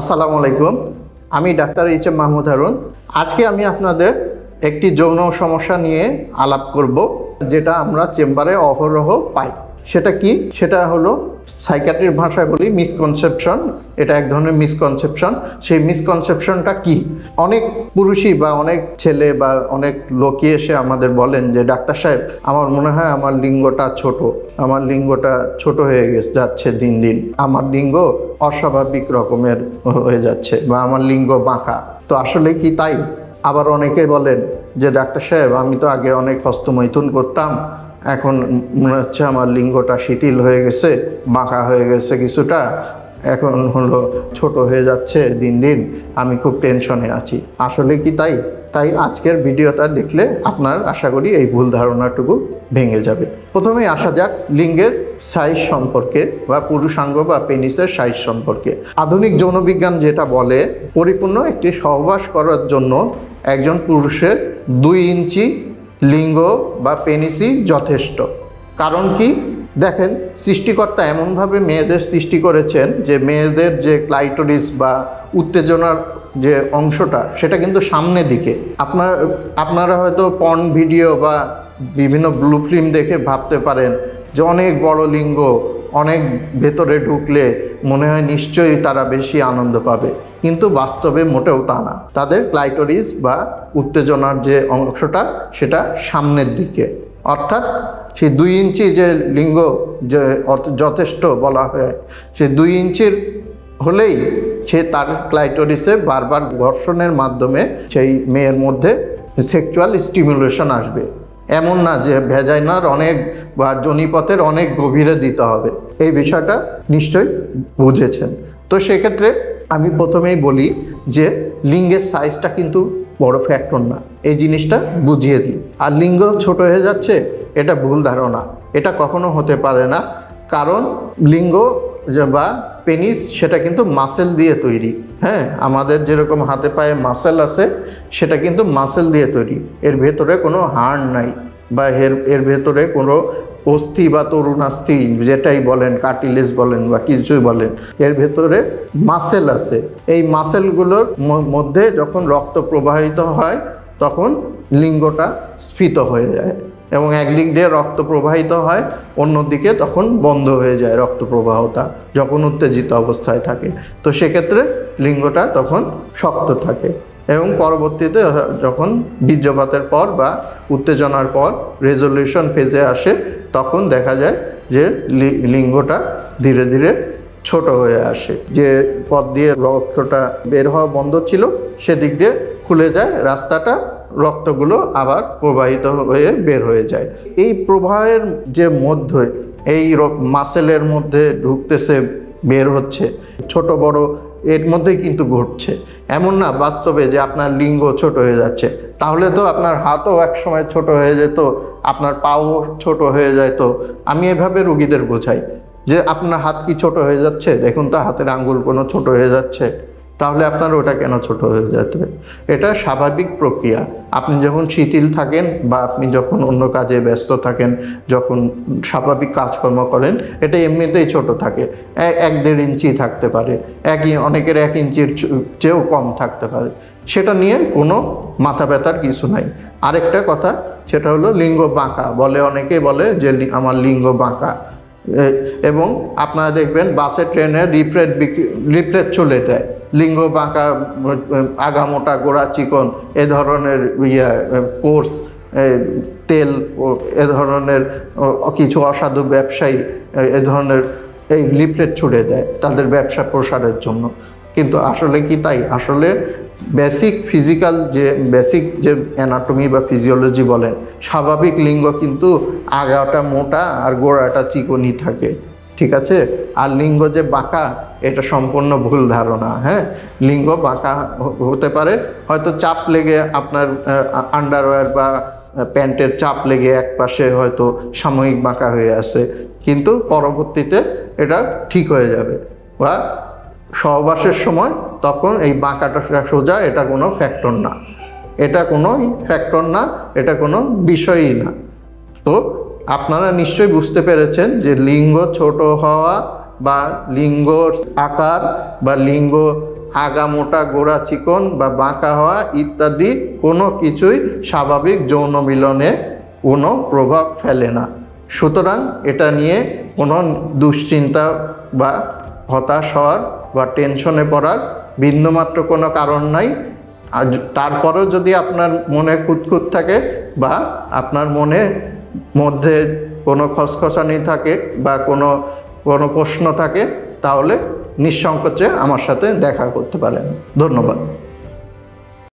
আসসালামু আলাইকুম। আমি doctor H M Mahmud Harun. আজকে আমি আপনাদের একটি যৌন সমস্যা নিয়ে আলাপ করব, যেটা আমরা চেম্বারে অহরহ পাই। সেটা কি? সেটা হলো সাইকিয়াট্রির ভাষায় বলি মিসকনসেপশন। এটা এক ধরনের মিসকনসেপশন। সেই মিসকনসেপশনটা কি? অনেক পুরুষই বা অনেক ছেলে বা অনেক লোকই এসে আমাদের বলেন যে ডাক্তার সাহেব, আমার মনে হয় আমার লিঙ্গটা ছোট, আমার লিঙ্গটা ছোট হয়ে যাচ্ছে দিন দিন, আমার লিঙ্গ অস্বাভাবিক রকমের হয়ে যাচ্ছে বা আমার লিঙ্গ বাঁকা। তো আসলে কি তাই? আবার অনেকে বলেন যে ডাক্তার সাহেব, আমি তো আগে অনেক হস্তমৈথুন করতাম, এখন মনে হচ্ছে আমার লিঙ্গটা শিথিল হয়ে গেছে, বাঁকা হয়ে গেছে কিছুটা, এখন হলো ছোট হয়ে যাচ্ছে দিন দিন, আমি খুব টেনশনে আছি। আসলে কি তাই? তাই আজকের ভিডিওটা দেখলে আপনার আশা করি এই ভুল ধারণাটুকু ভেঙে যাবে। প্রথমেই আসা যাক লিঙ্গের সাইজ সম্পর্কে বা পুরুষাঙ্গ বা পেনিসের সাইজ সম্পর্কে। আধুনিক যৌনবিজ্ঞান যেটা বলে, পরিপূর্ণ একটি সহবাস করার জন্য একজন পুরুষের 2 ইঞ্চি লিঙ্গ বা পেনিসই যথেষ্ট। কারণ কি? দেখেন, সৃষ্টিকর্তা এমনভাবে মেয়েদের সৃষ্টি করেছেন যে মেয়েদের যে ক্লাইটোরিস বা উত্তেজনার যে অংশটা, সেটা কিন্তু সামনের দিকে। আপনারা হয়তো পর্ন ভিডিও বা বিভিন্ন ব্লু ফিল্ম দেখে ভাবতে পারেন যে অনেক বড় লিঙ্গ, অনেক ভেতরে ঢুকলে মনে হয় নিশ্চয়ই তারা বেশি আনন্দ পাবে, কিন্তু বাস্তবে মোটেও তা না। তাদের ক্লাইটোরিস বা উত্তেজনার যে অংশটা, সেটা সামনের দিকে। অর্থাৎ সেই 2 ইঞ্চি যে লিঙ্গ যে যথেষ্ট বলা হয়, সে 2 ইঞ্চির হলেই সে তার ক্লাইটোরিসে বারবার ঘর্ষণের মাধ্যমে সেই মেয়ের মধ্যে সেক্সুয়াল স্টিমুলেশন আসবে। এমন না যে ভ্যাজাইনার অনেক বা যোনিপথের অনেক গভীরে দিতে হবে। এই বিষয়টা নিশ্চয়ই বুঝেছেন। তো সেক্ষেত্রে আমি প্রথমেই বলি যে লিঙ্গের সাইজটা কিন্তু বড় ফ্যাক্টর না, এই জিনিসটা বুঝিয়ে দিই। আর লিঙ্গ ছোট হয়ে যাচ্ছে, এটা ভুল ধারণা, এটা কখনো হতে পারে না। কারণ লিঙ্গ বা পেনিস সেটা কিন্তু মাসেল দিয়ে তৈরি। হ্যাঁ, আমাদের যেরকম হাতে পায়ে মাসেল আছে, সেটা কিন্তু মাসেল দিয়ে তৈরি। এর ভেতরে কোনো হাড় নাই বা এর ভেতরে কোনো অস্থি বা তরুণাস্থি যেটাই বলেন, কার্টিলেজ বলেন বা কিছুই বলেন, এর ভেতরে মাসেল আছে। এই মাসেলগুলোর মধ্যে যখন রক্ত প্রবাহিত হয়, তখন লিঙ্গটা স্ফীত হয়ে যায় এবং একদিক দিয়ে রক্ত প্রবাহিত হয়, অন্যদিকে তখন বন্ধ হয়ে যায় রক্ত প্রবাহটা, যখন উত্তেজিত অবস্থায় থাকে। তো সেক্ষেত্রে লিঙ্গটা তখন শক্ত থাকে এবং পরবর্তীতে যখন বীর্যপাতের পর বা উত্তেজনার পর রেজলিউশন ফেজে আসে, তখন দেখা যায় যে লিঙ্গটা ধীরে ধীরে ছোট হয়ে আসে। যে পথ দিয়ে রক্তটা বের হওয়া বন্ধ ছিল, সেদিক দিয়ে খুলে যায় রাস্তাটা, রক্তগুলো আবার প্রবাহিত হয়ে বের হয়ে যায়। এই প্রবাহের যে মধ্যে এই মাসেলের মধ্যে ঢুকতেছে, বের হচ্ছে, ছোট বড় এর মধ্যেই কিন্তু ঘটছে। এমন না বাস্তবে যে আপনার লিঙ্গ ছোট হয়ে যাচ্ছে, তাহলে তো আপনার হাতও এক সময় ছোট হয়ে যেত, আপনার পাও ছোট হয়ে যেত। আমি এভাবে রোগীদের বোঝাই যে আপনার হাত কি ছোট হয়ে যাচ্ছে, দেখুন তো হাতের আঙ্গুল কোনো ছোট হয়ে যাচ্ছে, তাহলে আপনার ওটা কেন ছোট হয়ে যাবে? এটা স্বাভাবিক প্রক্রিয়া। আপনি যখন শিথিল থাকেন বা আপনি যখন অন্য কাজে ব্যস্ত থাকেন, যখন স্বাভাবিক কাজকর্ম করেন, এটা এমনিতেই ছোট থাকে। 1-1.5 ইঞ্চি থাকতে পারে, অনেকের 1 ইঞ্চির চেয়েও কম থাকতে পারে। সেটা নিয়ে কোনো মাথা ব্যথার কিছু নাই। আরেকটা কথা, সেটা হলো লিঙ্গ বাঁকা। অনেকে বলে যে আমার লিঙ্গ বাঁকা। এবং আপনারা দেখবেন বাসে ট্রেনে লিফলেট চলে দেয়, লিঙ্গ বাঁকা, আগামোটা, গোড়া চিকন, এ ধরনের কোর্স তেল, এ ধরনের কিছু অসাধু ব্যবসায়ী এ ধরনের এই লিফলেট ছুড়ে দেয় তাদের ব্যবসা প্রসারের জন্য। কিন্তু আসলে কি তাই? আসলে বেসিক যে অ্যানাটমি বা ফিজিওলজি বলেন, স্বাভাবিক লিঙ্গ কিন্তু আগাটা মোটা আর গোড়াটা চিকনই থাকে, ঠিক আছে? আর লিঙ্গ যে বাঁকা, এটা সম্পূর্ণ ভুল ধারণা। হ্যাঁ, লিঙ্গ বাঁকা হতে পারে, হয়তো চাপ লেগে আপনার আন্ডারওয়্যার বা প্যান্টের চাপ লেগে এক পাশে হয়তো সাময়িক বাঁকা হয়ে আসে, কিন্তু পরবর্তীতে এটা ঠিক হয়ে যাবে। বা সহবাসের সময় তখন এই বাঁকাটা সোজা, এটা কোনো ফ্যাক্টর না, এটা কোনো ফ্যাক্টর না, এটা কোনো বিষয়ই না। তো আপনারা নিশ্চয়ই বুঝতে পেরেছেন যে লিঙ্গ ছোট হওয়া বা লিঙ্গ আকার বা লিঙ্গ আগা মোটা গোড়া চিকন বা বাঁকা হওয়া ইত্যাদি কোনো কিছুই স্বাভাবিক যৌন মিলনে কোনো প্রভাব ফেলে না। সুতরাং এটা নিয়ে কোনো দুশ্চিন্তা বা হতাশ হওয়ার বা টেনশনে পড়ার বিন্দুমাত্র কোনো কারণ নাই। আর তারপরেও যদি আপনার মনে খুঁতখুঁত থাকে বা আপনার মনের মধ্যে কোনো খসখসানি থাকে বা কোনো প্রশ্ন থাকে, তাহলে নিঃসংকোচে আমার সাথে দেখা করতে পারেন। ধন্যবাদ।